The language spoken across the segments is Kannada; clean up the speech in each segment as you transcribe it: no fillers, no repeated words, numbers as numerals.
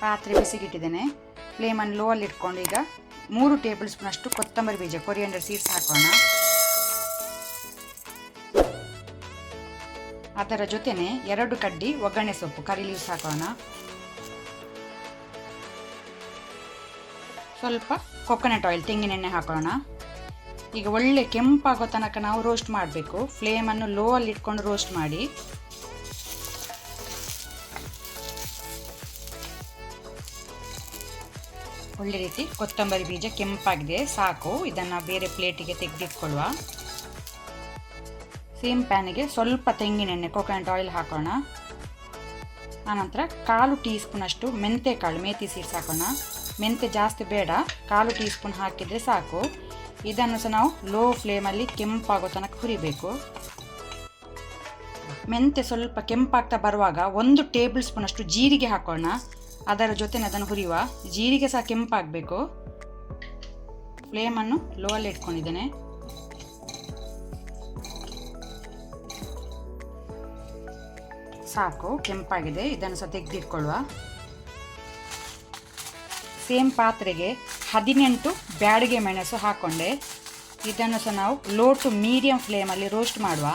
ಪಾತ್ರೆ ಬಿಸಿಗಿಟ್ಟಿದ್ದೇನೆ. ಫ್ಲೇಮನ್ನು ಲೋ ಅಲ್ಲಿ ಇಟ್ಕೊಂಡು ಈಗ 3 ಟೇಬಲ್ ಸ್ಪೂನ್ ಅಷ್ಟು ಕೊತ್ತಂಬರಿ ಬೀಜ ಕೊರಿಯಂಡರ್ ಸೀಡ್ಸ್ ಹಾಕೋಣ. ಅದರ ಜೊತೆನೆ 2 ಕಡ್ಡಿ ಒಗ್ಗರಣೆ ಸೊಪ್ಪು ಕರಿ ಲೀವ್ಸ್ ಹಾಕೋಣ. ಸ್ವಲ್ಪ ಕೊಕೊನಟ್ ಆಯಿಲ್ ತೆಂಗಿನೆಣ್ಣೆ ಹಾಕೋಣ. ಈಗ ಒಳ್ಳೆ ಕೆಂಪಾಗೋ ತನಕ ನಾವು ರೋಸ್ಟ್ ಮಾಡಬೇಕು. ಫ್ಲೇಮನ್ನು ಲೋ ಅಲ್ಲಿ ಇಟ್ಕೊಂಡು ರೋಸ್ಟ್ ಮಾಡಿ. ಒಳ್ಳೆ ರೀತಿ ಕೊತ್ತಂಬರಿ ಬೀಜ ಕೆಂಪಾಗಿದೆ, ಸಾಕು. ಇದನ್ನು ಬೇರೆ ಪ್ಲೇಟಿಗೆ ತೆಗೆದಿಟ್ಕೊಳ್ಳುವ. ಸೇಮ್ ಪ್ಯಾನಿಗೆ ಸ್ವಲ್ಪ ತೆಂಗಿನೆಣ್ಣೆ ಕೊಕೊನಟ್ ಆಯಿಲ್ ಹಾಕೋಣ. ಆನಂತರ 1/4 ಟೀ ಸ್ಪೂನ್ ಅಷ್ಟು ಮೆಂತೆಕಾಳು ಮೇಥಿ ಸೀಡ್ಸ್ ಹಾಕೋಣ. ಮೆಂತೆ ಜಾಸ್ತಿ ಬೇಡ, 1/4 ಟೀ ಸ್ಪೂನ್ ಹಾಕಿದರೆ ಸಾಕು. ಇದನ್ನು ಸಹ ನಾವು ಲೋ ಫ್ಲೇಮಲ್ಲಿ ಕೆಂಪಾಗೋ ತನಕ ಹುರಿಬೇಕು. ಮೆಂತೆ ಸ್ವಲ್ಪ ಕೆಂಪಾಗ್ತಾ ಬರುವಾಗ 1 ಟೇಬಲ್ ಸ್ಪೂನ್ ಅಷ್ಟು ಜೀರಿಗೆ ಹಾಕೋಣ. ಅದರ ಜೊತೆ ಅದನ್ನು ಹುರಿಯುವ. ಜೀರಿಗೆ ಸಹ ಕೆಂಪಾಗಬೇಕು. ಫ್ಲೇಮನ್ನು ಲೋ ಅಲ್ಲಿ ಇಟ್ಕೊಂಡಿದ್ದೇನೆ. ಸಾಕು, ಕೆಂಪಾಗಿದೆ. ಇದನ್ನು ಸಹ ತೆಗೆದಿಟ್ಕೊಳ್ಳುವ. ಸೇಮ್ ಪಾತ್ರೆಗೆ 18 ಬ್ಯಾಡಗೆ ಮೆಣಸು ಹಾಕೊಂಡೆ. ಇದನ್ನು ಸಹ ನಾವು ಲೋ ಟು ಮೀಡಿಯಂ ಫ್ಲೇಮಲ್ಲಿ ರೋಸ್ಟ್ ಮಾಡುವ.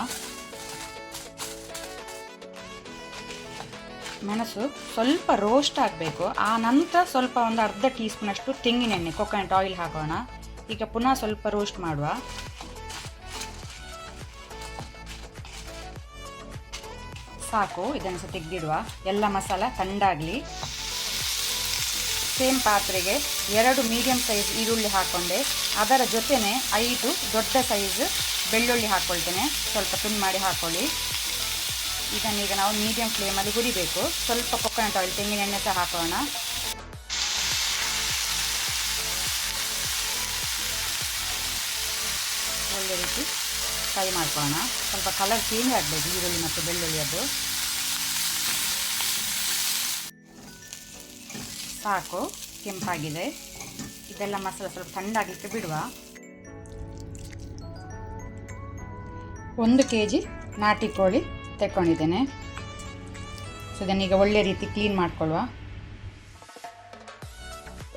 ಮೆಣಸು ಸ್ವಲ್ಪ ರೋಸ್ಟ್ ಆಗಬೇಕು. ಆ ನಂತರ ಸ್ವಲ್ಪ ಒಂದು ಅರ್ಧ ಟೀ ಸ್ಪೂನ್ ಅಷ್ಟು ತೆಂಗಿನೆಣ್ಣೆ ಕೊಕೊನಟ್ ಆಯಿಲ್ ಹಾಕೋಣ. ಈಗ ಪುನಃ ಸ್ವಲ್ಪ ರೋಸ್ಟ್ ಮಾಡುವ. ಸಾಕು, ಇದನ್ನು ಸಹ ತೆಗೆದಿಡುವ. ಎಲ್ಲ ಮಸಾಲ ತಣ್ಣಗಾಗಲಿ. ಸೇಮ್ ಪಾತ್ರೆಗೆ 2 ಮೀಡಿಯಂ ಸೈಜ್ ಈರುಳ್ಳಿ ಹಾಕ್ಕೊಂಡೆ. ಅದರ ಜೊತೆನೆ 5 ದೊಡ್ಡ ಸೈಜ್ ಬೆಳ್ಳುಳ್ಳಿ ಹಾಕ್ಕೊಳ್ತೇನೆ. ಸ್ವಲ್ಪ ತುಂಡು ಮಾಡಿ ಹಾಕ್ಕೊಳ್ಳಿ. ಇದನ್ನೀಗ ನಾವು ಮೀಡಿಯಂ ಫ್ಲೇಮಲ್ಲಿ ಹುರಿಬೇಕು. ಸ್ವಲ್ಪ ಕೊಕೊನಟ್ ಆಯಿಲ್ ತೆಂಗಿನೆಣ್ಣೆ ಸಹ ಹಾಕೋಣ. ಒಳ್ಳೆ ರೀತಿ ಫ್ರೈ ಮಾಡ್ಕೊಳ್ಳೋಣ. ಸ್ವಲ್ಪ ಕಲರ್ ಚೇಂಜ್ ಆಗಬೇಕು ಈರುಳ್ಳಿ ಮತ್ತು ಬೆಳ್ಳುಳ್ಳಿಯದ್ದು. ಸಾಕು, ಕೆಂಪಾಗಿದೆ. ಇದೆಲ್ಲ ಮಸಾಲೆ ಸ್ವಲ್ಪ ತಣ್ಣಗಾಗಲಿಕ್ಕೆ ಬಿಡುವ. 1 kg ನಾಟಿ ಕೋಳಿ ತೆಕ್ಕೊಂಡಿದ್ದೇನೆ. ಸೊ ಇದನ್ನೀಗ ಒಳ್ಳೆ ರೀತಿ ಕ್ಲೀನ್ ಮಾಡ್ಕೊಳ್ಳುವ.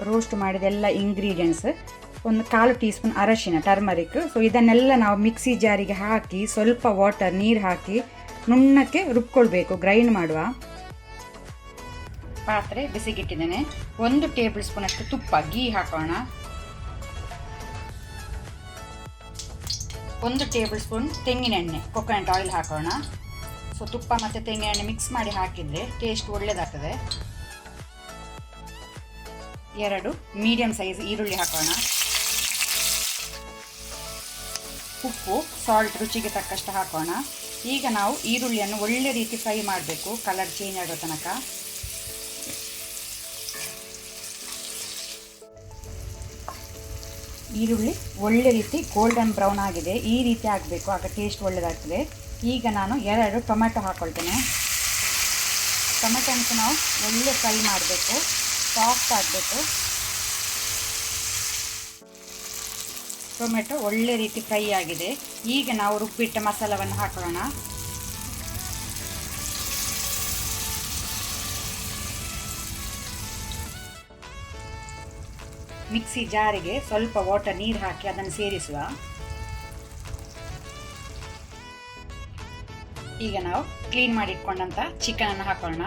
ರೋಸ್ಟ್ ಮಾಡಿದ ಎಲ್ಲ ಇಂಗ್ರೀಡಿಯೆಂಟ್ಸ್, 1/4 ಟೀ ಸ್ಪೂನ್ ಅರಶಿನ ಟರ್ಮರಿಕ್. ಸೊ ಇದನ್ನೆಲ್ಲ ನಾವು ಮಿಕ್ಸಿ ಜಾರಿಗೆ ಹಾಕಿ ಸ್ವಲ್ಪ ವಾಟರ್ ನೀರು ಹಾಕಿ ನುಣ್ಣಕ್ಕೆ ರುಬ್ಕೊಳ್ಬೇಕು, ಗ್ರೈಂಡ್ ಮಾಡುವ. ಪಾತ್ರೆ ಬಿಸಿಗಿಟ್ಟಿದ್ದೇನೆ. 1 ಟೇಬಲ್ ಸ್ಪೂನ್ ಅಷ್ಟು ತುಪ್ಪ ಗೀ ಹಾಕೋಣ. 1 ಟೇಬಲ್ ಸ್ಪೂನ್ ತೆಂಗಿನೆಣ್ಣೆ ಕೊಕೊನಟ್ ಆಯಿಲ್ ಹಾಕೋಣ. ಸೊ ತುಪ್ಪ ಮತ್ತು ತೆಂಗಿನೆಣ್ಣೆ ಮಿಕ್ಸ್ ಮಾಡಿ ಹಾಕಿದರೆ ಟೇಸ್ಟ್ ಒಳ್ಳೆಯದಾಗ್ತದೆ. 2 ಮೀಡಿಯಂ ಸೈಜ್ ಈರುಳ್ಳಿ ಹಾಕೋಣ. ಉಪ್ಪು ಸಾಲ್ಟ್ ರುಚಿಗೆ ತಕ್ಕಷ್ಟು ಹಾಕೋಣ. ಈಗ ನಾವು ಈರುಳ್ಳಿಯನ್ನು ಒಳ್ಳೆ ರೀತಿ ಫ್ರೈ ಮಾಡಬೇಕು, ಕಲರ್ ಚೇಂಜ್ ಆಗೋ ತನಕ. ಈರುಳ್ಳಿ ಒಳ್ಳೆ ರೀತಿ ಗೋಲ್ಡನ್ ಬ್ರೌನ್ ಆಗಿದೆ. ಈ ರೀತಿ ಆಗಬೇಕು, ಆಗ ಟೇಸ್ಟ್ ಒಳ್ಳೆಯದಾಗ್ತದೆ. ಈಗ ನಾನು 2 ಟೊಮೆಟೊ ಹಾಕ್ಕೊಳ್ತೇನೆ. ಟೊಮೆಟೊನ ನಾವು ಒಳ್ಳೆ ಫ್ರೈ ಮಾಡಬೇಕು, ಸಾಫ್ಟ್ ಆಗಬೇಕು. ಟೊಮೆಟೊ ಒಳ್ಳೆ ರೀತಿ ಫ್ರೈ ಆಗಿದೆ. ಈಗ ನಾವು ರುಬ್ಬಿಟ್ಟ ಮಸಾಲವನ್ನು ಹಾಕೋಣ. ಮಿಕ್ಸಿ ಜಾರಿಗೆ ಸ್ವಲ್ಪ ವಾಟರ್ ನೀರು ಹಾಕಿ ಅದನ್ನು ಸೇರಿಸುವ. ಈಗ ನಾವು ಕ್ಲೀನ್ ಮಾಡಿ ಇಟ್ಕೊಂಡಂತ ಚಿಕನ್ ಅನ್ನು ಹಾಕೋಣ.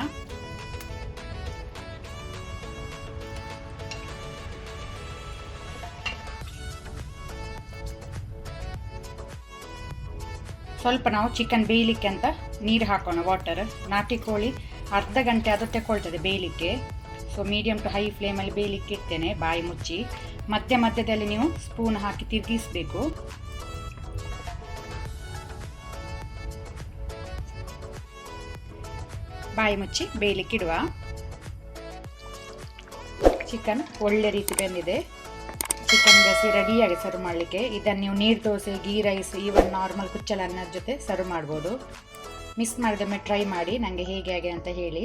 ಸ್ವಲ್ಪ ನಾವು ಚಿಕನ್ ಬೇಯಲಿಕ್ಕೆ ಅಂತ ನೀರು ಹಾಕೋಣ, ವಾಟರ್. ನಾಟಿ ಕೋಳಿ ಅರ್ಧ ಗಂಟೆ ಅದು ತಗೊಳ್ತದೆ ಬೇಯಲಿಕ್ಕೆ. ಸೊ ಮೀಡಿಯಂ ಟು ಹೈ ಫ್ಲೇಮಲ್ಲಿ ಬೇಯಲಿಕ್ಕೆ ಇಡ್ತೇನೆ, ಬಾಯಿ ಮುಚ್ಚಿ. ಮಧ್ಯ ಮಧ್ಯದಲ್ಲಿ ನೀವು ಸ್ಪೂನ್ ಹಾಕಿ ತಿರುಗಿಸಬೇಕು. ಬಾಯಿ ಮುಚ್ಚಿ ಬೇಯಲಿಕ್ಕಿಡುವ. ಚಿಕನ್ ಒಳ್ಳೆ ರೀತಿ ಬೆಂದಿದೆ. ಚಿಕನ್ ಗಸಿ ರೆಡಿಯಾಗಿ ಸರ್ವ್ ಮಾಡಲಿಕ್ಕೆ. ಇದನ್ನು ನೀವು neer dosa, ghee rice, even normal ಕುಚ್ಚಲ ಅನ್ನದ ಜೊತೆ ಸರ್ವ್ ಮಾಡ್ಬೋದು. ಮಿಸ್ ಮಾಡಿದೊಮ್ಮೆ ಟ್ರೈ ಮಾಡಿ ನನಗೆ ಹೇಗೆ ಆಗಿದೆ ಅಂತ ಹೇಳಿ.